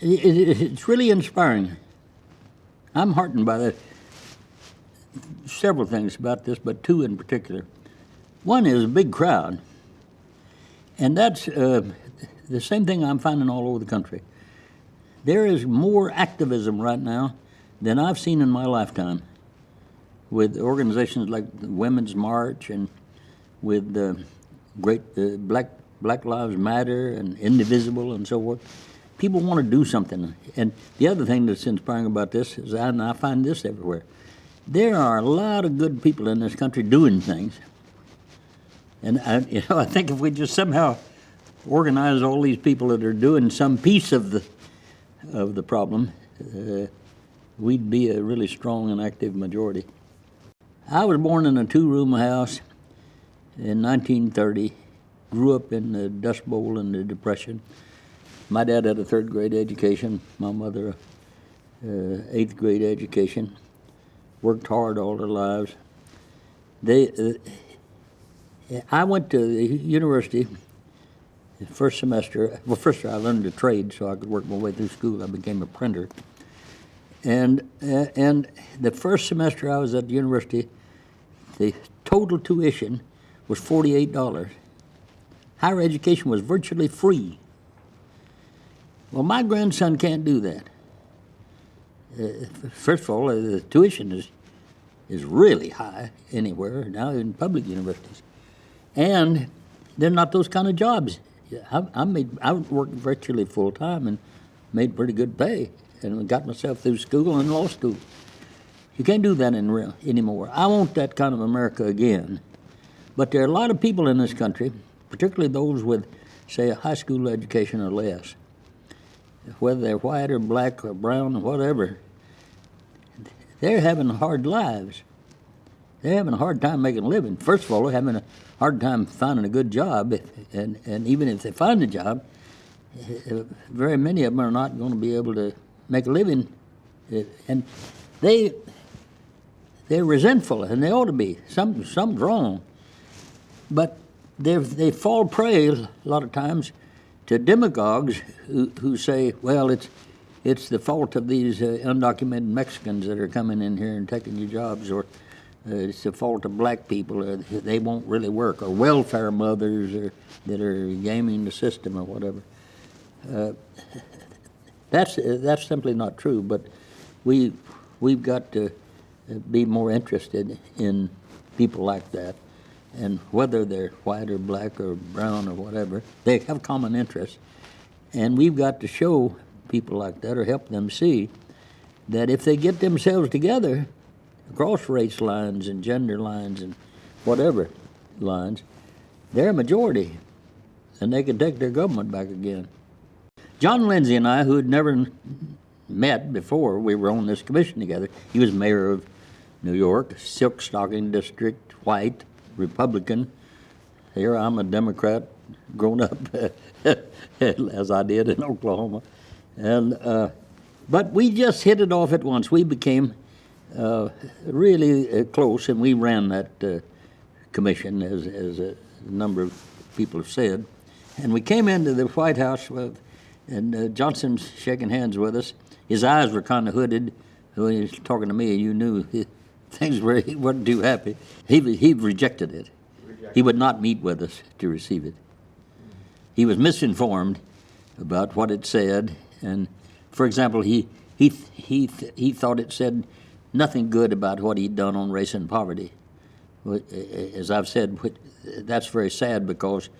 It's really inspiring. I'm heartened by that. Several things about this, but two in particular. One is a big crowd, and that's the same thing I'm finding all over the country. There is more activism right now than I've seen in my lifetime, with organizations like the Women's March and with Black Lives Matter and Indivisible and so forth. People want to do something. And the other thing that's inspiring about this is, and I find this everywhere, there are a lot of good people in this country doing things. And I think if we just somehow organize all these people that are doing some piece of the problem, we'd be a really strong and active majority. I was born in a two-room house in 1930, grew up in the Dust Bowl and the Depression. My dad had a third-grade education, my mother eighth-grade education, worked hard all their lives. I went to the university the first semester. Well, first I learned a trade so I could work my way through school. I became a printer. And the first semester I was at the university, the total tuition was $48. Higher education was virtually free. Well, my grandson can't do that. First of all, the tuition is really high anywhere now in public universities, and they're not those kind of jobs. I worked virtually full time and made pretty good pay, and got myself through school and law school. You can't do that anymore. I want that kind of America again, but there are a lot of people in this country, particularly those with, say, a high school education or less, whether they're white or black or brown or whatever, they're having hard lives. They're having a hard time making a living. First of all, they're having a hard time finding a good job, and even if they find a job, very many of them are not going to be able to make a living, and they're resentful, and they ought to be. Something's wrong, but they fall prey a lot of times to demagogues who say, well, it's the fault of these undocumented Mexicans that are coming in here and taking your jobs, or it's the fault of black people, or they won't really work, or welfare mothers that are gaming the system or whatever. That's simply not true, but we've got to be more interested in people like that. And whether they're white or black or brown or whatever, they have common interests. And we've got to show people like that, or help them see, that if they get themselves together across race lines and gender lines and whatever lines, they're a majority, and they can take their government back again. John Lindsay and I, who had never met before we were on this commission together, he was mayor of New York, silk stocking district, white, Republican. Here I'm a Democrat, grown up as I did in Oklahoma, and but we just hit it off at once. We became really close, and we ran that commission, as a number of people have said. And we came into the White House, and Johnson's shaking hands with us. His eyes were kind of hooded. When he was talking to me, you knew he wasn't too happy. He rejected it. He would not meet with us to receive it. He was misinformed about what it said, and for example, he thought it said nothing good about what he'd done on race and poverty. As I've said, that's very sad, because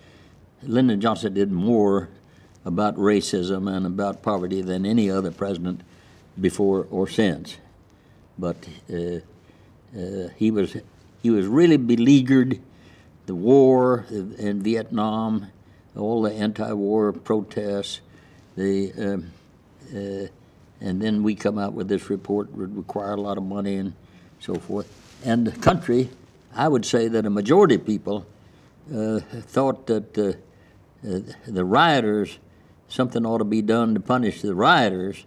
Lyndon Johnson did more about racism and about poverty than any other president before or since. But he was really beleaguered. The war in Vietnam, all the anti-war protests, and then we come out with this report would require a lot of money and so forth. And the country, I would say that a majority of people thought that the rioters, something ought to be done to punish the rioters,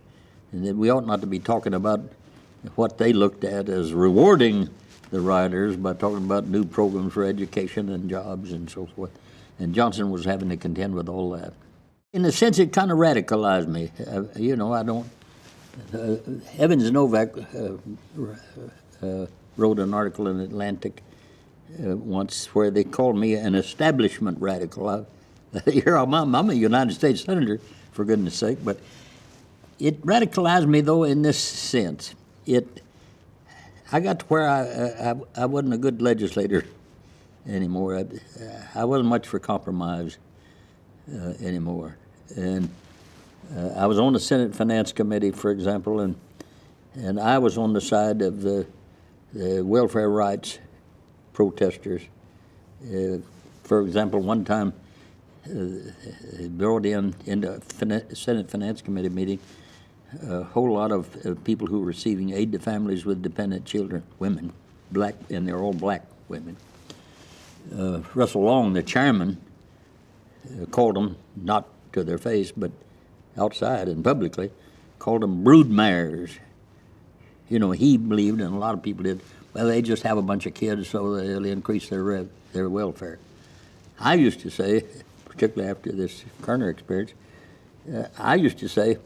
and that we ought not to be talking about what they looked at as rewarding the rioters by talking about new programs for education and jobs and so forth. And Johnson was having to contend with all that. In a sense, it kind of radicalized me. I don't. Evans Novak wrote an article in Atlantic once where they called me an establishment radical. I'm a United States senator, for goodness sake, but it radicalized me, though, in this sense. I got to where I wasn't a good legislator anymore. I wasn't much for compromise anymore. And I was on the Senate Finance Committee, for example, and I was on the side of the welfare rights protesters. For example, one time brought in the Senate Finance Committee meeting a whole lot of people who were receiving aid to families with dependent children, women, black, and they're all black women. Russell Long, the chairman, called them, not to their face, but outside and publicly, called them broodmares. He believed, and a lot of people did, well, they just have a bunch of kids so they'll increase their welfare. I used to say, particularly after this Kerner experience, I used to say,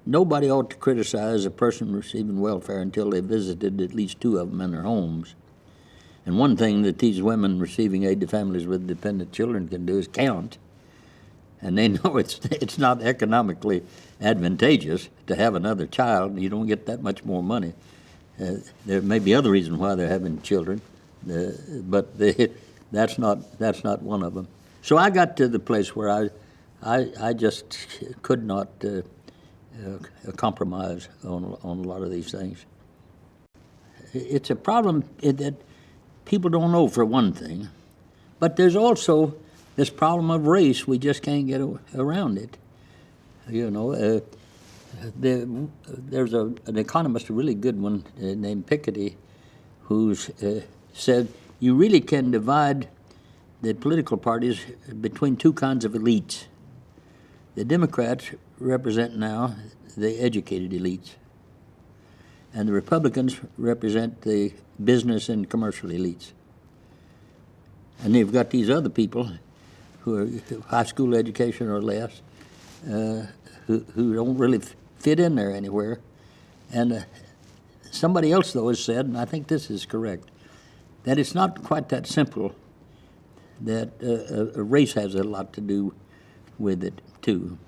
nobody ought to criticize a person receiving welfare until they visited at least two of them in their homes. And one thing that these women receiving aid to families with dependent children can do is count. And they know it's not economically advantageous to have another child. You don't get that much more money. There may be other reasons why they're having children, but that's not one of them. So I got to the place where I just could not compromise on a lot of these things. It's a problem that people don't know, for one thing, but there's also this problem of race. We just can't get around it. There's an economist, a really good one, named Piketty, who's said you really can divide the political parties between two kinds of elites. The Democrats represent now the educated elites, and the Republicans represent the business and commercial elites. And they've got these other people who are high school education or less, who don't really fit in there anywhere. And somebody else, though, has said, and I think this is correct, that it's not quite that simple, that a race has a lot to do with it, too.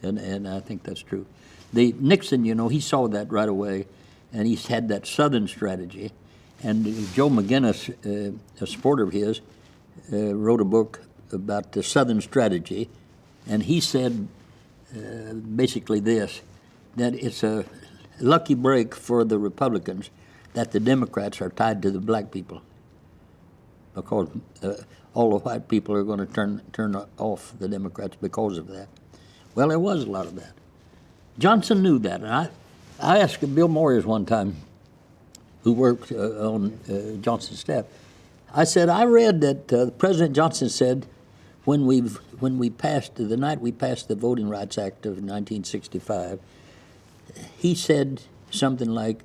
And I think that's true. Nixon, he saw that right away, and he's had that Southern strategy. And Joe McGinnis, a supporter of his, wrote a book about the Southern strategy, and he said basically this, that it's a lucky break for the Republicans that the Democrats are tied to the black people, because all the white people are going to turn off the Democrats because of that. Well, there was a lot of that. Johnson knew that, and I asked Bill Moyers one time, who worked on Johnson's staff. I said, I read that President Johnson said when we passed, the night we passed the Voting Rights Act of 1965, he said something like,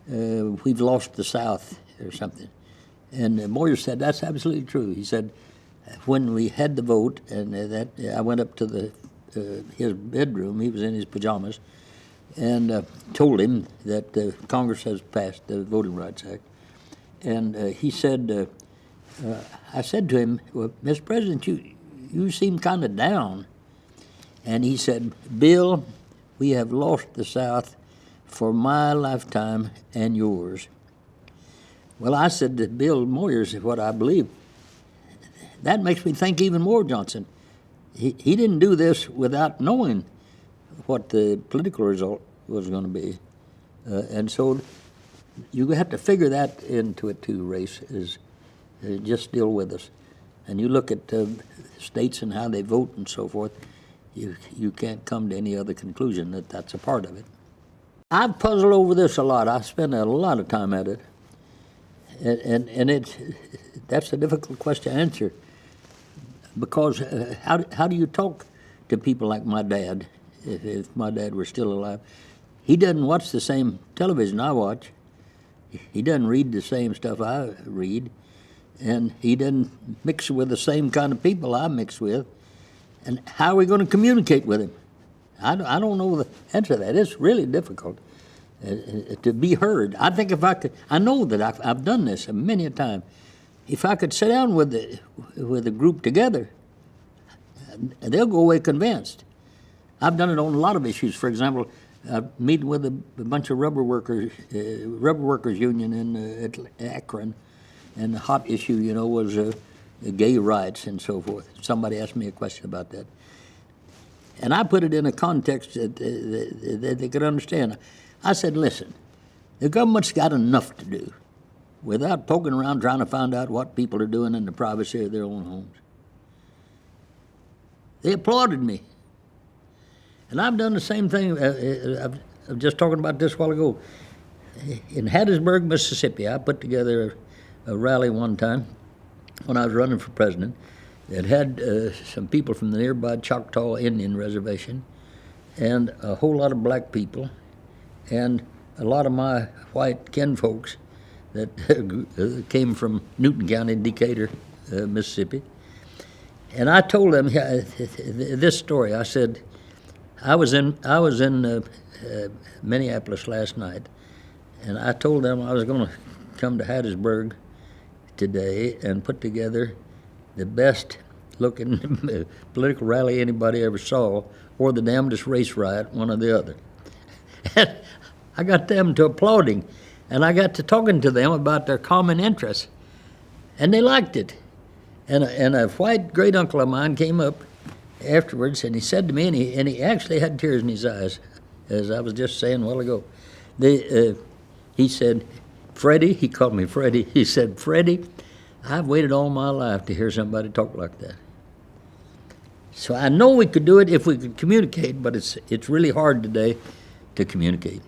we've lost the South or something. And Moyers said, that's absolutely true. He said, when we had the vote, and I went up to his bedroom, he was in his pajamas, and told him that Congress has passed the Voting Rights Act. And he said, I said to him, well, Mr. President, you seem kind of down. And he said, Bill, we have lost the South for my lifetime and yours. Well, I said to Bill Moyers, what I believe, that makes me think even more, Johnson. He didn't do this without knowing what the political result was going to be. And so you have to figure that into it too, race is just still with us. And you look at states and how they vote and so forth, you can't come to any other conclusion that that's a part of it. I've puzzled over this a lot. I spent a lot of time at it. And that's a difficult question to answer, because how do you talk to people like my dad, if my dad were still alive? He doesn't watch the same television I watch. He doesn't read the same stuff I read. And he doesn't mix with the same kind of people I mix with. And how are we going to communicate with him? I don't know the answer to that. It's really difficult to be heard. I think if I could, I know that I've done this many a time. If I could sit down with the group together, they'll go away convinced. I've done it on a lot of issues. For example, meeting with a bunch of rubber workers union in Akron, and the hot issue, was gay rights and so forth. Somebody asked me a question about that, and I put it in a context that they could understand. I said, listen, the government's got enough to do without poking around trying to find out what people are doing in the privacy of their own homes. They applauded me. And I've done the same thing. I was just talking about this a while ago. In Hattiesburg, Mississippi, I put together a rally one time when I was running for president that had some people from the nearby Choctaw Indian Reservation and a whole lot of black people and a lot of my white kinfolks that came from Newton County, Decatur, Mississippi. And I told them this story. I said, I was in Minneapolis last night, and I told them I was going to come to Hattiesburg today and put together the best looking political rally anybody ever saw, or the damnedest race riot, one or the other. And I got them to applauding, and I got to talking to them about their common interests, and they liked it. And a white great uncle of mine came up afterwards, and he said to me, and he actually had tears in his eyes, as I was just saying a while ago. He said, Freddie, he called me Freddie. He said, Freddie, I've waited all my life to hear somebody talk like that. So I know we could do it if we could communicate, but it's really hard today to communicate.